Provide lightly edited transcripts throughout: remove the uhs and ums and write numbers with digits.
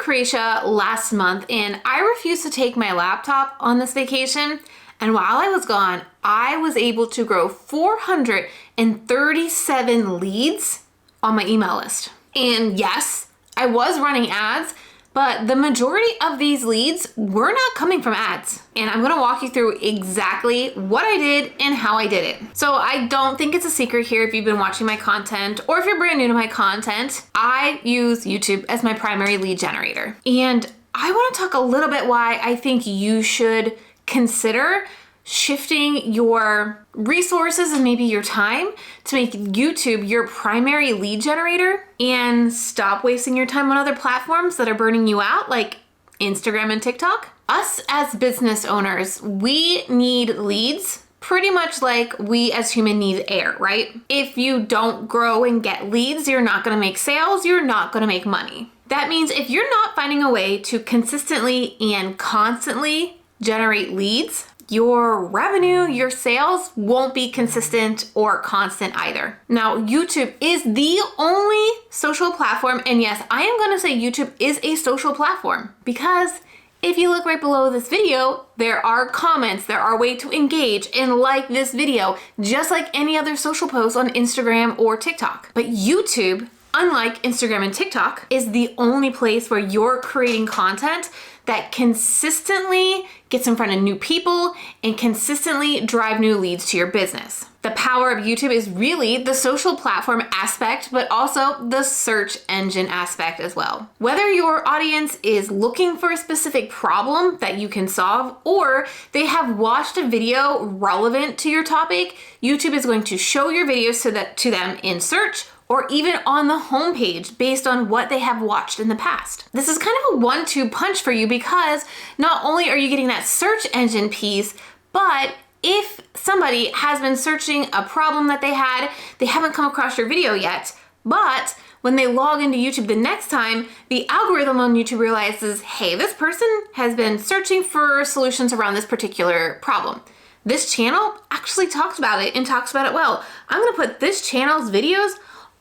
Croatia last month and I refused to take my laptop on this vacation. And while I was gone, I was able to grow 437 leads on my email list. And yes, I was running ads, but the majority of these leads were not coming from ads. And I'm gonna walk you through exactly what I did and how I did it. So I don't think it's a secret here if you've been watching my content or if you're brand new to my content, I use YouTube as my primary lead generator. And I wanna talk a little bit why I think you should consider shifting your resources and maybe your time to make YouTube your primary lead generator and stop wasting your time on other platforms that are burning you out like Instagram and TikTok. Us as business owners, we need leads pretty much like we as human need air, right? If you don't grow and get leads, you're not gonna make sales, you're not gonna make money. That means if you're not finding a way to consistently and constantly generate leads, your revenue, your sales won't be consistent or constant either. Now, YouTube is the only social platform, and yes, I am gonna say YouTube is a social platform because if you look right below this video, there are comments, there are ways to engage and like this video, just like any other social post on Instagram or TikTok. But YouTube, unlike Instagram and TikTok, is the only place where you're creating content that consistently gets in front of new people and consistently drive new leads to your business. The power of YouTube is really the social platform aspect, but also the search engine aspect as well. Whether your audience is looking for a specific problem that you can solve, or they have watched a video relevant to your topic, YouTube is going to show your videos to them in search or even on the homepage based on what they have watched in the past. This is kind of a 1-2 punch for you because not only are you getting that search engine piece, but if somebody has been searching a problem that they haven't come across your video yet, but when they log into YouTube the next time, the algorithm on YouTube realizes, hey, this person has been searching for solutions around this particular problem. This channel actually talks about it and talks about it well. I'm gonna put this channel's videos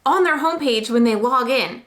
on their homepage when they log in.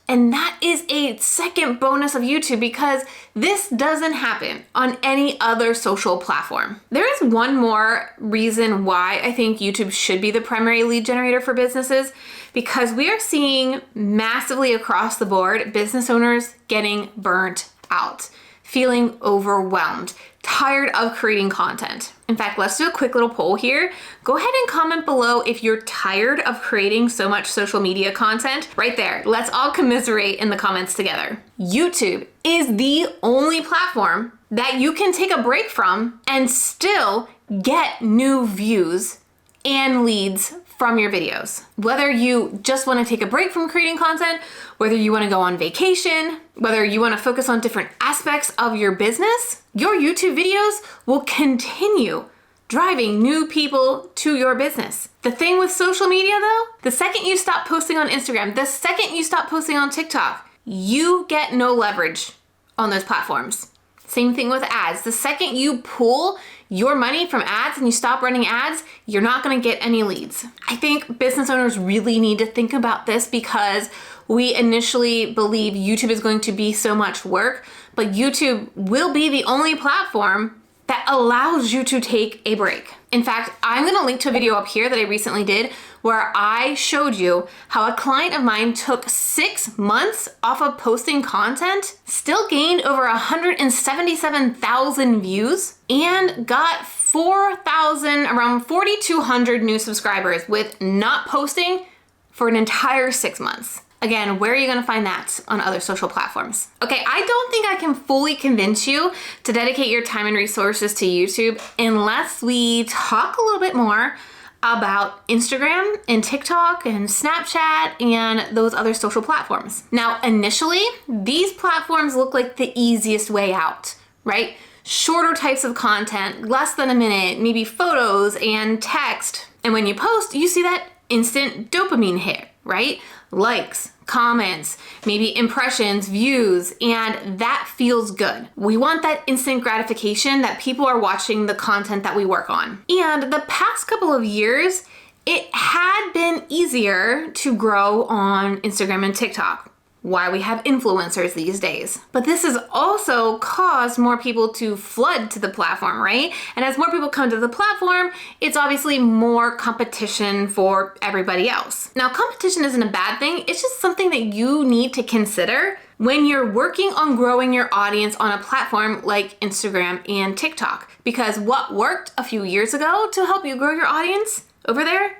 And that is a second bonus of YouTube because this doesn't happen on any other social platform. There is one more reason why I think YouTube should be the primary lead generator for businesses, because we are seeing massively across the board business owners getting burnt out, feeling overwhelmed, tired of creating content. In fact, let's do a quick little poll here. Go ahead and comment below if you're tired of creating so much social media content. Right there, let's all commiserate in the comments together. YouTube is the only platform that you can take a break from and still get new views and leads from your videos. Whether you just want to take a break from creating content, whether you want to go on vacation, whether you want to focus on different aspects of your business, your YouTube videos will continue driving new people to your business. The thing with social media though, the second you stop posting on Instagram, the second you stop posting on TikTok, you get no leverage on those platforms. Same thing with ads. The second you pull your money from ads and you stop running ads, you're not gonna get any leads. I think business owners really need to think about this because we initially believe YouTube is going to be so much work, but YouTube will be the only platform that allows you to take a break. In fact, I'm gonna link to a video up here that I recently did where I showed you how a client of mine took 6 months off of posting content, still gained over 177,000 views, and got 4,000, around 4,200 new subscribers with not posting for an entire 6 months. Again, where are you gonna find that on other social platforms? Okay, I don't think I can fully convince you to dedicate your time and resources to YouTube unless we talk a little bit more about Instagram and TikTok and Snapchat and those other social platforms. Now, initially, these platforms look like the easiest way out, right? Shorter types of content, less than a minute, maybe photos and text. And when you post, you see that instant dopamine hit, right? Likes, comments, maybe impressions, views, and that feels good. We want that instant gratification that people are watching the content that we work on. And the past couple of years, it had been easier to grow on Instagram and TikTok. why we have influencers these days. But this has also caused more people to flood to the platform, right? And as more people come to the platform, it's obviously more competition for everybody else. Now, competition isn't a bad thing. It's just something that you need to consider when you're working on growing your audience on a platform like Instagram and TikTok. Because what worked a few years ago to help you grow your audience over there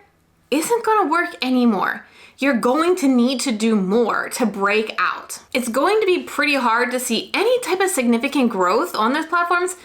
isn't gonna work anymore. You're going to need to do more to break out. It's going to be pretty hard to see any type of significant growth on those platforms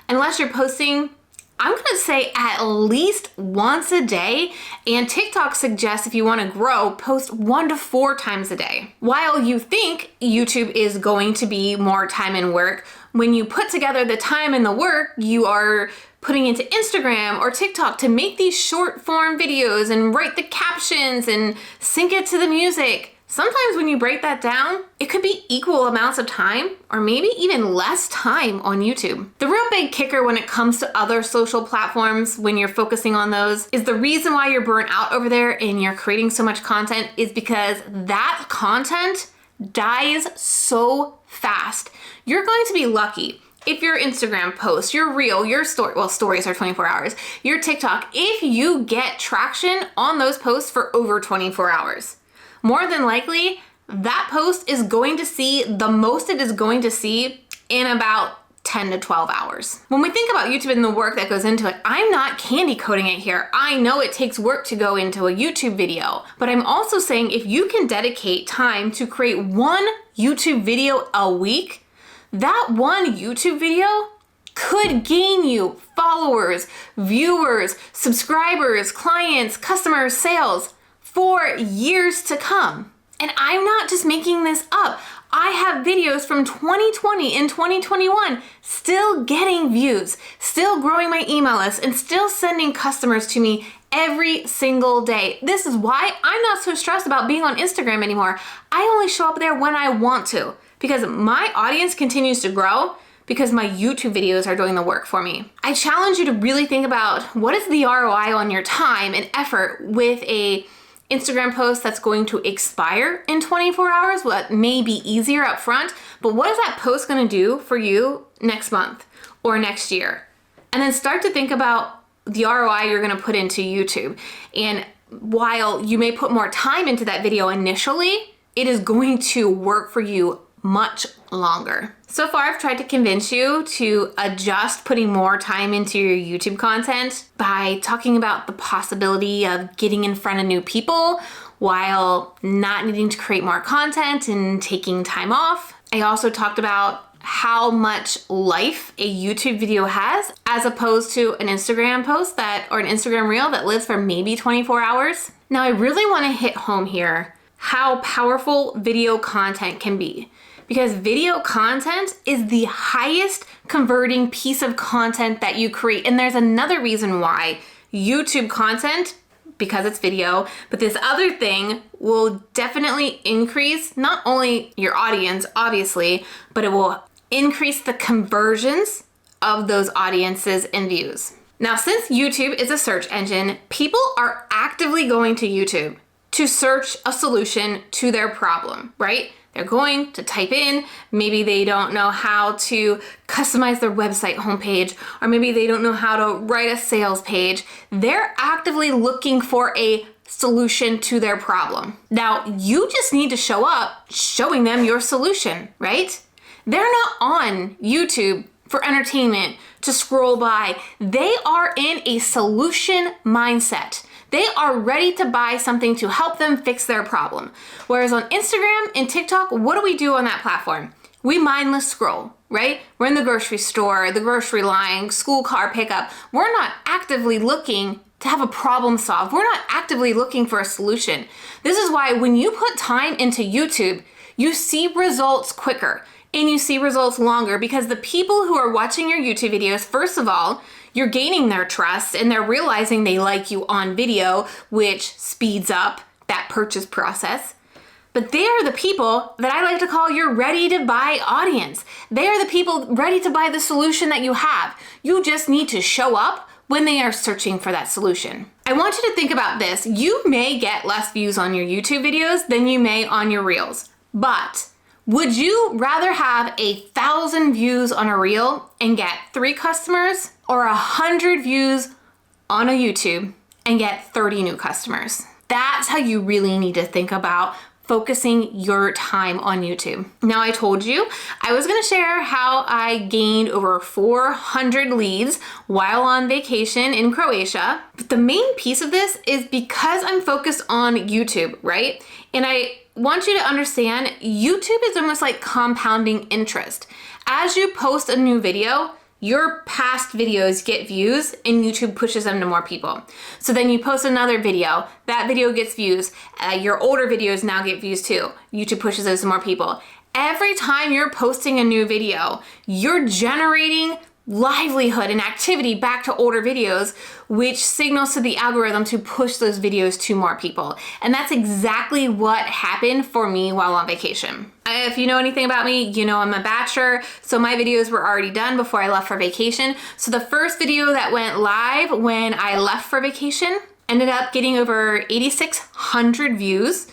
unless you're posting, I'm gonna say, at least once a day. And TikTok suggests if you wanna grow, post 1 to 4 times a day. While you think YouTube is going to be more time and work, when you put together the time and the work you are putting into Instagram or TikTok to make these short form videos and write the captions and sync it to the music, sometimes when you break that down, it could be equal amounts of time or maybe even less time on YouTube. The real big kicker when it comes to other social platforms, when you're focusing on those, is the reason why you're burnt out over there and you're creating so much content is because that content dies so fast. You're going to be lucky if your Instagram post, your reel, your story, well, stories are 24 hours, your TikTok, if you get traction on those posts for over 24 hours. More than likely, that post is going to see the most it is going to see in about 10 to 12 hours. When we think about YouTube and the work that goes into it, I'm not candy coating it here. I know it takes work to go into a YouTube video, but I'm also saying if you can dedicate time to create 1 YouTube video a week, that 1 YouTube video could gain you followers, viewers, subscribers, clients, customers, sales for years to come. And I'm not just making this up. I have videos from 2020 and 2021 still getting views, still growing my email list, and still sending customers to me every single day. This is why I'm not so stressed about being on Instagram anymore. I only show up there when I want to, because my audience continues to grow because my YouTube videos are doing the work for me. I challenge you to really think about what is the ROI on your time and effort with a Instagram post that's going to expire in 24 hours, what may be easier up front, but what is that post gonna do for you next month or next year? And then start to think about the ROI you're gonna put into YouTube. And while you may put more time into that video initially, it is going to work for you much longer. So far, I've tried to convince you to adjust putting more time into your YouTube content by talking about the possibility of getting in front of new people while not needing to create more content and taking time off. I also talked about how much life a YouTube video has as opposed to an Instagram post or an Instagram reel that lives for maybe 24 hours. Now, I really want to hit home here how powerful video content can be. Because video content is the highest converting piece of content that you create. And there's another reason why YouTube content, because it's video, but this other thing will definitely increase not only your audience, obviously, but it will increase the conversions of those audiences and views. Now, since YouTube is a search engine, people are actively going to YouTube to search a solution to their problem, right? They're going to type in, maybe they don't know how to customize their website homepage, or maybe they don't know how to write a sales page. They're actively looking for a solution to their problem. Now, you just need to show up showing them your solution, right? They're not on YouTube for entertainment, to scroll by. They are in a solution mindset. They are ready to buy something to help them fix their problem. Whereas on Instagram and TikTok, what do we do on that platform? We mindless scroll, right? We're in the grocery store, the grocery line, school car pickup. We're not actively looking to have a problem solved. We're not actively looking for a solution. This is why when you put time into YouTube, you see results quicker and you see results longer, because the people who are watching your YouTube videos, first of all, you're gaining their trust and they're realizing they like you on video, which speeds up that purchase process. But they are the people that I like to call your ready to buy audience. They are the people ready to buy the solution that you have. You just need to show up when they are searching for that solution. I want you to think about this. You may get less views on your YouTube videos than you may on your Reels. But would you rather have 1,000 views on a reel and get 3 customers, or 100 views on a YouTube and get 30 new customers? That's how you really need to think about focusing your time on YouTube. Now, I told you I was gonna share how I gained over 400 leads while on vacation in Croatia. But the main piece of this is because I'm focused on YouTube, right? And I want you to understand YouTube is almost like compounding interest. As you post a new video, your past videos get views and YouTube pushes them to more people. So then you post another video, that video gets views, your older videos now get views too. YouTube pushes those to more people. Every time you're posting a new video, you're generating livelihood and activity back to older videos, which signals to the algorithm to push those videos to more people. And that's exactly what happened for me while on vacation. If you know anything about me, you know I'm a batcher, so my videos were already done before I left for vacation. So the first video that went live when I left for vacation ended up getting over 8,600 views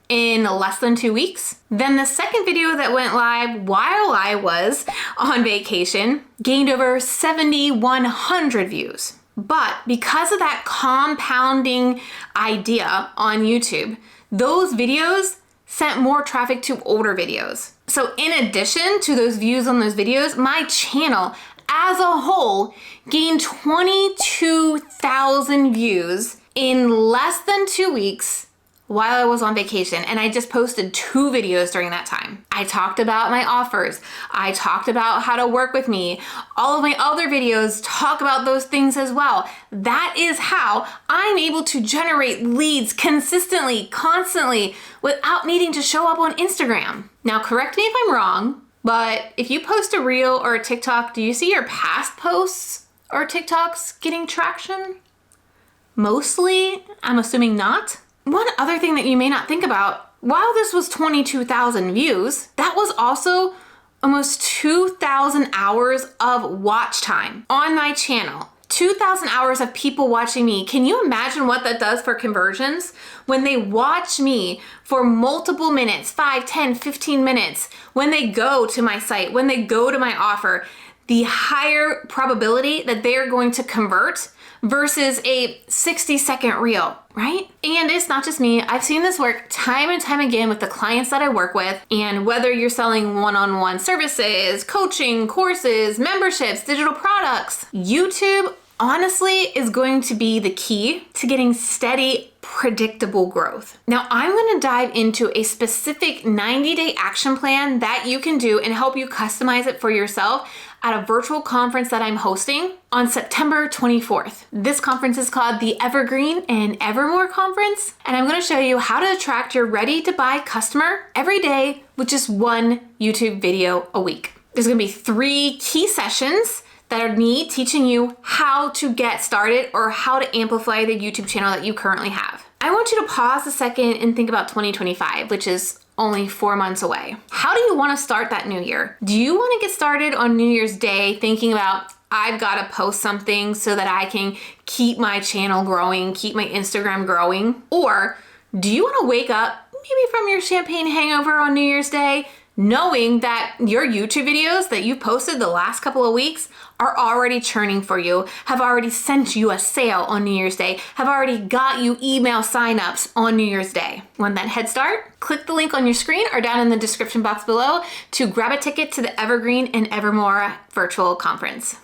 in less than 2 weeks. Then the second video that went live while I was on vacation gained over 7,100 views. But because of that compounding idea on YouTube, those videos sent more traffic to older videos. So in addition to those views on those videos, my channel as a whole gained 22,000 views in less than 2 weeks while I was on vacation, and I just posted 2 videos during that time. I talked about my offers. I talked about how to work with me. All of my other videos talk about those things as well. That is how I'm able to generate leads consistently, constantly, without needing to show up on Instagram. Now, correct me if I'm wrong, but if you post a reel or a TikTok, do you see your past posts or TikToks getting traction? Mostly, I'm assuming not. One other thing that you may not think about, while this was 22,000 views, that was also almost 2,000 hours of watch time on my channel. 2,000 hours of people watching me. Can you imagine what that does for conversions? When they watch me for multiple minutes, 5, 10, 15 minutes, when they go to my site, when they go to my offer, the higher probability that they're going to convert versus a 60-second reel, right? And it's not just me. I've seen this work time and time again with the clients that I work with. And whether you're selling one-on-one services, coaching, courses, memberships, digital products, YouTube honestly is going to be the key to getting steady, predictable growth. Now, I'm going to dive into a specific 90-day action plan that you can do and help you customize it for yourself at a virtual conference that I'm hosting on September 24th. This conference is called the Evergreen and Evermore Conference, and I'm going to show you how to attract your ready-to-buy customer every day with just 1 YouTube video a week. There's going to be 3 key sessions that are me teaching you how to get started or how to amplify the YouTube channel that you currently have. I want you to pause a second and think about 2025, which is only 4 months away. How do you want to start that new year? Do you want to get started on New Year's Day thinking about, I've got to post something so that I can keep my channel growing, keep my Instagram growing? Or do you want to wake up maybe from your champagne hangover on New Year's Day, knowing that your YouTube videos that you posted the last couple of weeks are already churning for you, have already sent you a sale on New Year's Day, have already got you email signups on New Year's Day? Want that head start? Click the link on your screen or down in the description box below to grab a ticket to the Evergreen and Evermore virtual conference.